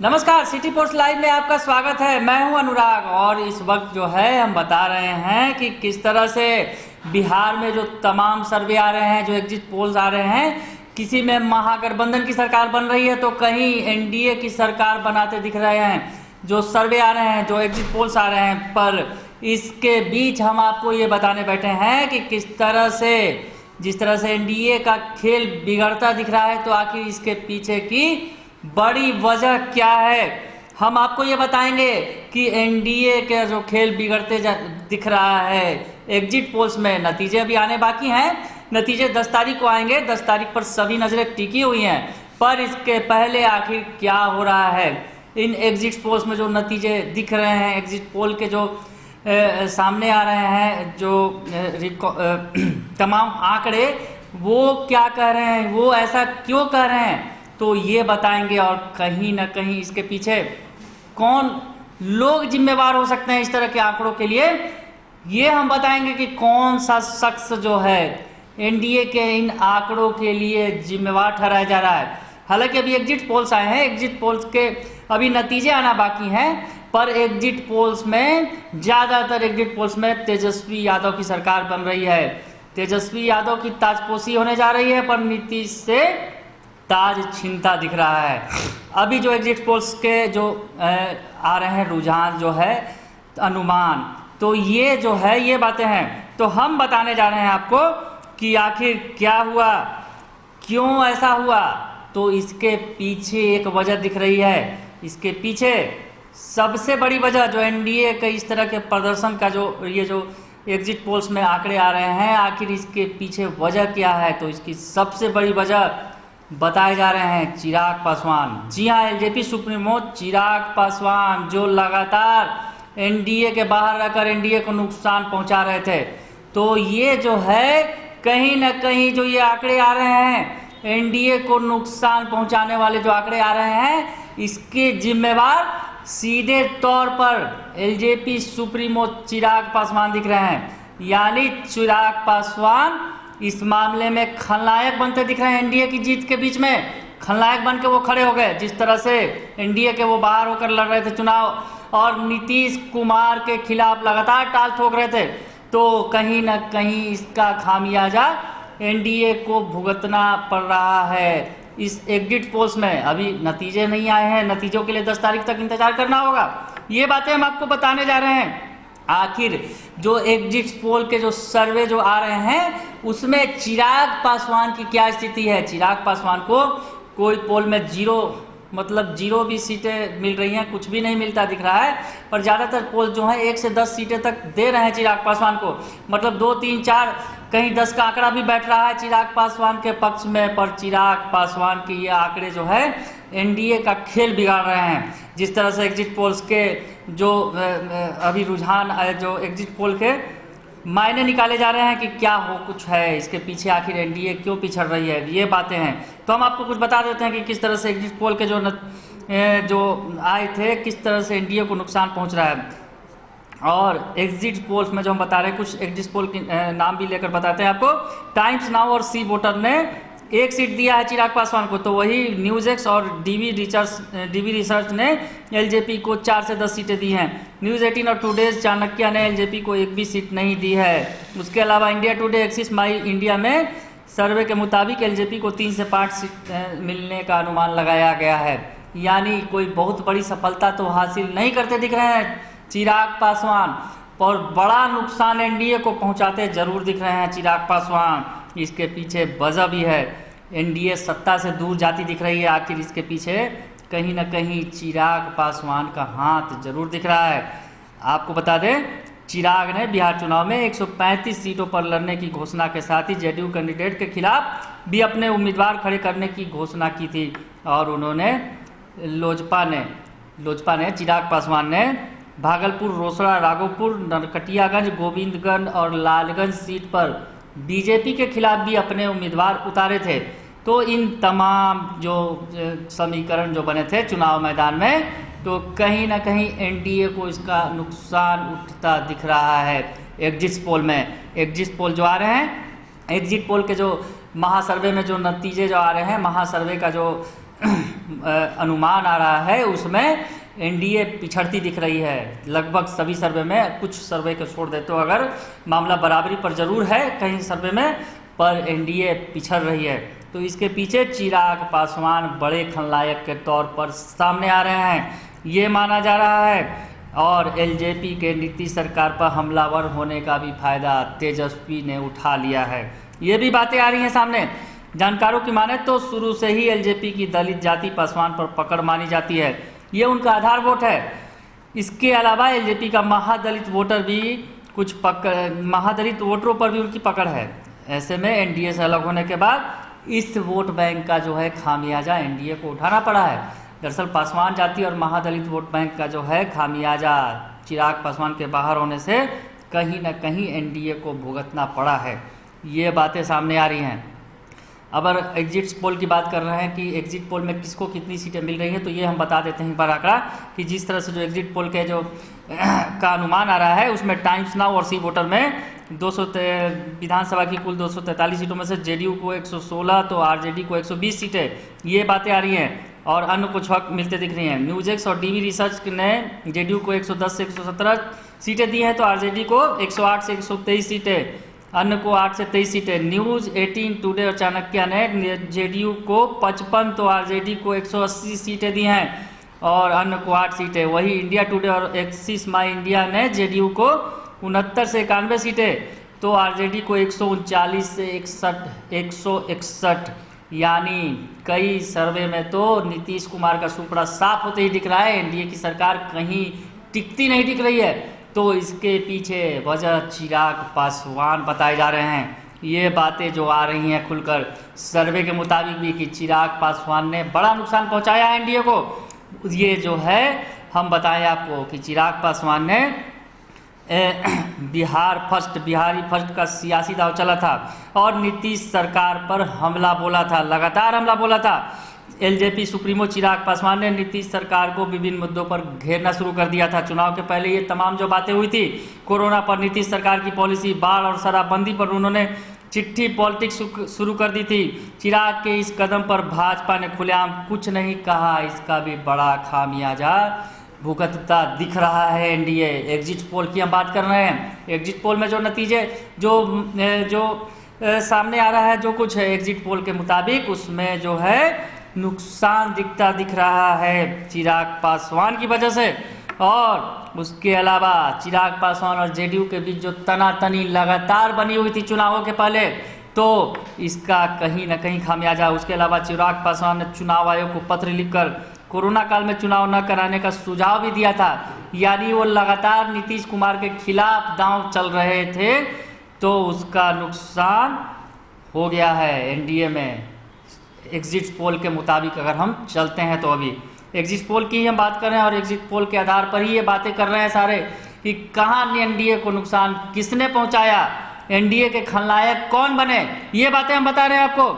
नमस्कार, city post live में आपका स्वागत है। मैं हूं अनुराग और इस वक्त जो है हम बता रहे हैं कि किस तरह से बिहार में जो तमाम सर्वे आ रहे हैं, जो एग्जिट पोल्स आ रहे हैं, किसी में महागठबंधन की सरकार बन रही है तो कहीं एनडीए की सरकार बनाते दिख रहे हैं। जो सर्वे आ रहे हैं, जो एग्जिट पोल्स आ रहे हैं, पर इसके बीच हम आपको ये बताने बैठे हैं कि किस तरह से, जिस तरह से एनडीए का खेल बिगड़ता दिख रहा है, तो आखिर इसके पीछे की बड़ी वजह क्या है। हम आपको ये बताएंगे कि एनडीए का जो खेल बिगड़ते दिख रहा है। एग्जिट पोल्स में नतीजे अभी आने बाकी हैं, नतीजे 10 तारीख को आएंगे। 10 तारीख पर सभी नज़रें टिकी हुई हैं, पर इसके पहले आखिर क्या हो रहा है। इन एग्जिट पोल्स में जो नतीजे दिख रहे हैं, एग्जिट पोल के जो सामने आ रहे हैं, जो तमाम आंकड़े, वो क्या कह रहे हैं, वो ऐसा क्यों कह रहे हैं, तो ये बताएंगे। और कहीं ना कहीं इसके पीछे कौन लोग जिम्मेवार हो सकते हैं इस तरह के आंकड़ों के लिए, ये हम बताएंगे कि कौन सा शख्स जो है एनडीए के इन आंकड़ों के लिए जिम्मेवार ठहराया जा रहा है। हालांकि अभी एग्जिट पोल्स आए हैं, एग्जिट पोल्स के अभी नतीजे आना बाकी हैं, पर एग्जिट पोल्स में, ज़्यादातर एग्जिट पोल्स में तेजस्वी यादव की सरकार बन रही है। तेजस्वी यादव की ताजपोशी होने जा रही है, पर नीतीश से ताज छीनता दिख रहा है। अभी जो एग्जिट पोल्स के जो आ रहे हैं रुझान, जो है अनुमान, तो ये जो है ये बातें हैं। तो हम बताने जा रहे हैं आपको कि आखिर क्या हुआ, क्यों ऐसा हुआ। तो इसके पीछे एक वजह दिख रही है। इसके पीछे सबसे बड़ी वजह जो एनडीए के इस तरह के प्रदर्शन का, जो ये जो एग्जिट पोल्स में आंकड़े आ रहे हैं, आखिर इसके पीछे वजह क्या है। तो इसकी सबसे बड़ी वजह बताए जा रहे हैं चिराग पासवान। जी हाँ, एलजेपी सुप्रीमो चिराग पासवान, जो लगातार एनडीए के बाहर रहकर एनडीए को नुकसान पहुंचा रहे थे। तो ये जो है कहीं ना कहीं जो ये आंकड़े आ रहे हैं, एनडीए को नुकसान पहुंचाने वाले जो आंकड़े आ रहे हैं, इसके जिम्मेवार सीधे तौर पर एलजेपी सुप्रीमो चिराग पासवान दिख रहे हैं। यानी चिराग पासवान इस मामले में खलनायक बनते दिख रहे हैं। एनडीए की जीत के बीच में खलनायक बन के वो खड़े हो गए। जिस तरह से एनडीए के वो बाहर होकर लड़ रहे थे चुनाव और नीतीश कुमार के खिलाफ लगातार टाल ठोक रहे थे, तो कहीं ना कहीं इसका खामियाजा एनडीए को भुगतना पड़ रहा है। इस एग्जिट पोल्स में अभी नतीजे नहीं आए हैं, नतीजों के लिए 10 तारीख तक इंतजार करना होगा। ये बातें हम आपको बताने जा रहे हैं। आखिर जो एग्जिट पोल के जो सर्वे जो आ रहे हैं, उसमें चिराग पासवान की क्या स्थिति है। चिराग पासवान को कोई पोल में जीरो भी सीटें मिल रही हैं, कुछ भी नहीं मिलता दिख रहा है। पर ज़्यादातर पोल जो हैं 1 से 10 सीटें तक दे रहे हैं चिराग पासवान को, मतलब 2, 3, 4, कहीं 10 का आंकड़ा भी बैठ रहा है चिराग पासवान के पक्ष में। पर चिराग पासवान के ये आंकड़े जो है एनडीए का खेल बिगाड़ रहे हैं। जिस तरह से एग्जिट पोल्स के जो अभी रुझान, जो एग्जिट पोल के मायने निकाले जा रहे हैं कि क्या हो कुछ है, इसके पीछे आखिर एनडीए क्यों पिछड़ रही है, ये बातें हैं। तो हम आपको कुछ बता देते हैं कि किस तरह से एग्जिट पोल के जो आए थे, किस तरह से एनडीए को नुकसान पहुंच रहा है। और एग्जिट पोल्स में जो हम बता रहे हैं, कुछ एग्जिट पोल के नाम भी लेकर बताते हैं आपको। टाइम्स नाउ और सी वोटर ने 1 सीट दिया है चिराग पासवान को, तो वही न्यूज़ एक्स और डीवी रिसर्च ने एलजेपी को 4 से 10 सीटें दी हैं। न्यूज़ 18 और टुडेज चाणक्य ने एलजेपी को 1 भी सीट नहीं दी है। उसके अलावा इंडिया टुडे, एक्सिस माई इंडिया में सर्वे के मुताबिक एलजेपी को 3 से 5 सीट मिलने का अनुमान लगाया गया है। यानी कोई बहुत बड़ी सफलता तो हासिल नहीं करते दिख रहे हैं चिराग पासवान, और बड़ा नुकसान एनडीए को पहुंचाते जरूर दिख रहे हैं चिराग पासवान। इसके पीछे वजह भी है, एनडीए सत्ता से दूर जाती दिख रही है। आखिर इसके पीछे कहीं ना कहीं चिराग पासवान का हाथ जरूर दिख रहा है। आपको बता दें, चिराग ने बिहार चुनाव में 135 सीटों पर लड़ने की घोषणा के साथ ही जेडीयू कैंडिडेट के खिलाफ भी अपने उम्मीदवार खड़े करने की घोषणा की थी। और उन्होंने लोजपा ने चिराग पासवान ने भागलपुर, रोसड़ा, राघोपुर, नरकटियागंज, गोविंदगंज और लालगंज सीट पर बीजेपी के खिलाफ भी अपने उम्मीदवार उतारे थे। तो इन तमाम जो समीकरण जो बने थे चुनाव मैदान में, तो कहीं ना कहीं एनडीए को इसका नुकसान उठता दिख रहा है। एग्जिट पोल में, एग्जिट पोल जो आ रहे हैं, एग्जिट पोल के जो महासर्वे में जो नतीजे जो आ रहे हैं, महासर्वे का जो अनुमान आ रहा है, उसमें एनडीए पिछड़ती दिख रही है लगभग सभी सर्वे में। कुछ सर्वे को छोड़ देते हो अगर, मामला बराबरी पर जरूर है कहीं सर्वे में, पर एनडीए पिछड़ रही है। तो इसके पीछे चिराग पासवान बड़े खलनायक के तौर पर सामने आ रहे हैं, ये माना जा रहा है। और एलजेपी के नीतीश सरकार पर हमलावर होने का भी फायदा तेजस्वी ने उठा लिया है, ये भी बातें आ रही हैं सामने। जानकारों की माने तो शुरू से ही एलजेपी की दलित जाति पासवान पर पकड़ मानी जाती है, ये उनका आधार वोट है। इसके अलावा एलजेपी का महादलित वोटर भी कुछ महादलित वोटरों पर भी उनकी पकड़ है। ऐसे में एनडीए से अलग होने के बाद इस वोट बैंक का जो है खामियाजा एनडीए को उठाना पड़ा है। दरअसल पासवान जाति और महादलित वोट बैंक का जो है खामियाजा चिराग पासवान के बाहर होने से कहीं न कहीं एनडीए को भुगतना पड़ा है, ये बातें सामने आ रही हैं। अगर एग्जिट पोल की बात कर रहे हैं कि एग्जिट पोल में किसको कितनी सीटें मिल रही हैं, तो ये हम बता देते हैं एक बार आंकड़ा कि जिस तरह से जो एग्जिट पोल के जो का अनुमान आ रहा है, उसमें टाइम्स नाउ और सी वोटर में 200 विधानसभा की कुल 243 सीटों में से जेडीयू को 116 तो आरजेडी को 120 सीटें, ये बातें आ रही हैं। और अन्य कुछ हक मिलते दिख रही हैं। न्यूज़ और डीवी रिसर्च ने जेडीयू को 110 से 117 सीटें दी हैं, तो आरजेडी को 108 से 123 सीटें, अन्य को 8 से 23 सीटें। न्यूज़ 18 टुडे और चाणक्य ने जेडीयू को 55 तो आरजेडी को 180 सीटें दी हैं और अन्य को 8 सीटें। वही इंडिया टुडे और एक्सिस माई इंडिया ने जेडीयू को 69 से 91 सीटें, तो आरजेडी को 139 से 161, यानी कई सर्वे में तो नीतीश कुमार का सुपड़ा साफ होते ही दिख रहा है, एनडीए की सरकार कहीं टिकती नहीं दिख रही है। तो इसके पीछे वजह चिराग पासवान बताए जा रहे हैं। ये बातें जो आ रही हैं खुलकर सर्वे के मुताबिक भी कि चिराग पासवान ने बड़ा नुकसान पहुंचाया है एनडीए को। ये जो है हम बताएं आपको कि चिराग पासवान ने बिहारी फर्स्ट का सियासी दाव चला था और नीतीश सरकार पर हमला बोला था, लगातार हमला बोला था। एलजेपी सुप्रीमो चिराग पासवान ने नीतीश सरकार को विभिन्न मुद्दों पर घेरना शुरू कर दिया था। चुनाव के पहले ये तमाम जो बातें हुई थी, कोरोना पर नीतीश सरकार की पॉलिसी, बाढ़ और शराबबंदी पर उन्होंने चिट्ठी पॉलिटिक्स शुरू कर दी थी। चिराग के इस कदम पर भाजपा ने खुलेआम कुछ नहीं कहा, इसका भी बड़ा खामियाजा भुगतता दिख रहा है एनडीए। एग्जिट पोल की हम बात कर रहे हैं, एग्जिट पोल में जो नतीजे जो सामने आ रहा है, जो कुछ है एग्जिट पोल के मुताबिक, उसमें जो है नुकसान दिख रहा है चिराग पासवान की वजह से। और उसके अलावा चिराग पासवान और जेडीयू के बीच जो तनातनी लगातार बनी हुई थी चुनावों के पहले, तो इसका कहीं न कहीं खामियाजा। उसके अलावा चिराग पासवान ने चुनाव आयोग को पत्र लिखकर कोरोना काल में चुनाव न कराने का सुझाव भी दिया था, यानी वो लगातार नीतीश कुमार के खिलाफ दांव चल रहे थे, तो उसका नुकसान हो गया है एनडीए में। एग्जिट पोल के मुताबिक अगर हम चलते हैं तो अभी एग्जिट पोल की ही हम बात कर रहे हैं और एग्जिट पोल के आधार पर ही ये बातें कर रहे हैं सारे कि कहाँ एनडीए को नुकसान किसने पहुंचाया, एनडीए के खलनायक कौन बने, ये बातें हम बता रहे हैं आपको।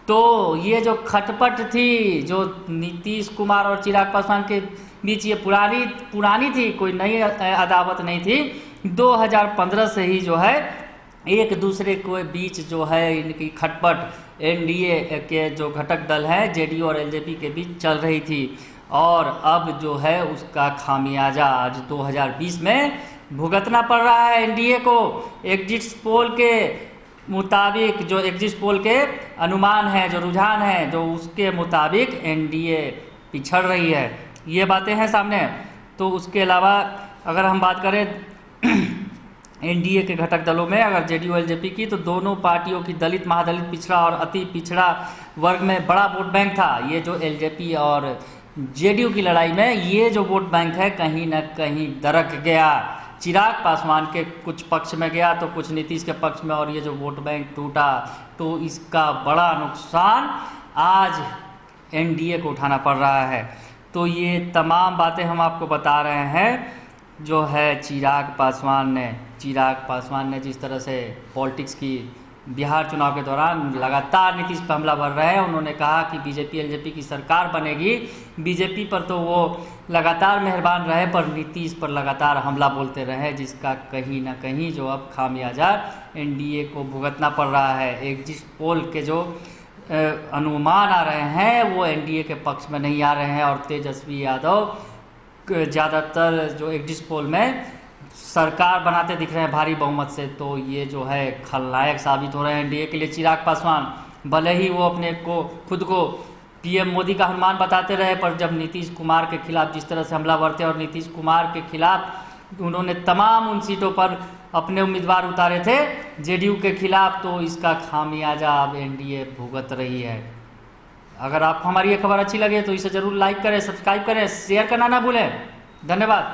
तो ये जो खटपट थी जो नीतीश कुमार और चिराग पासवान के बीच, ये पुरानी थी, कोई नई अदावत नहीं थी। 2015 से ही जो है एक दूसरे के बीच जो है इनकी खटपट एनडीए के जो घटक दल हैं जेडीयू और एलजेपी के बीच चल रही थी, और अब जो है उसका खामियाजा आज 2020 में भुगतना पड़ रहा है एनडीए को। एग्जिट पोल के मुताबिक, जो एग्जिट पोल के अनुमान है, जो रुझान है, जो उसके मुताबिक एनडीए पिछड़ रही है, ये बातें हैं सामने। तो उसके अलावा अगर हम बात करें एनडीए के घटक दलों में, अगर जेडीयू एलजेपी की, तो दोनों पार्टियों की दलित, महादलित, पिछड़ा और अति पिछड़ा वर्ग में बड़ा वोट बैंक था। ये जो एलजेपी और जेडीयू की लड़ाई में ये जो वोट बैंक है कहीं न कहीं दरक गया, चिराग पासवान के कुछ पक्ष में गया तो कुछ नीतीश के पक्ष में, और ये जो वोट बैंक टूटा, तो इसका बड़ा नुकसान आज एनडीए को उठाना पड़ रहा है। तो ये तमाम बातें हम आपको बता रहे हैं जो है चिराग पासवान ने जिस तरह से पॉलिटिक्स की बिहार चुनाव के दौरान लगातार नीतीश पर हमला भर रहे हैं। उन्होंने कहा कि बीजेपी एलजेपी की सरकार बनेगी, बीजेपी पर तो वो लगातार मेहरबान रहे पर नीतीश पर लगातार हमला बोलते रहे, जिसका कहीं ना कहीं जो अब खामियाजा एनडीए को भुगतना पड़ रहा है। एग्जिट पोल के जो अनुमान आ रहे हैं वो एनडीए के पक्ष में नहीं आ रहे हैं और तेजस्वी यादव ज़्यादातर जो एग्जिट पोल में सरकार बनाते दिख रहे हैं भारी बहुमत से। तो ये जो है खलनायक साबित हो रहे हैं एनडीए के लिए। चिराग पासवान भले ही वो अपने को खुद को पीएम मोदी का हनुमान बताते रहे, पर जब नीतीश कुमार के खिलाफ जिस तरह से हमला भरते और नीतीश कुमार के खिलाफ उन्होंने तमाम उन सीटों पर अपने उम्मीदवार उतारे थे जेडीयू के खिलाफ, तो इसका खामियाजा अब एनडीए भुगत रही है। अगर आपको हमारी ये खबर अच्छी लगे तो इसे ज़रूर लाइक करें, सब्सक्राइब करें, शेयर करना ना भूलें। धन्यवाद।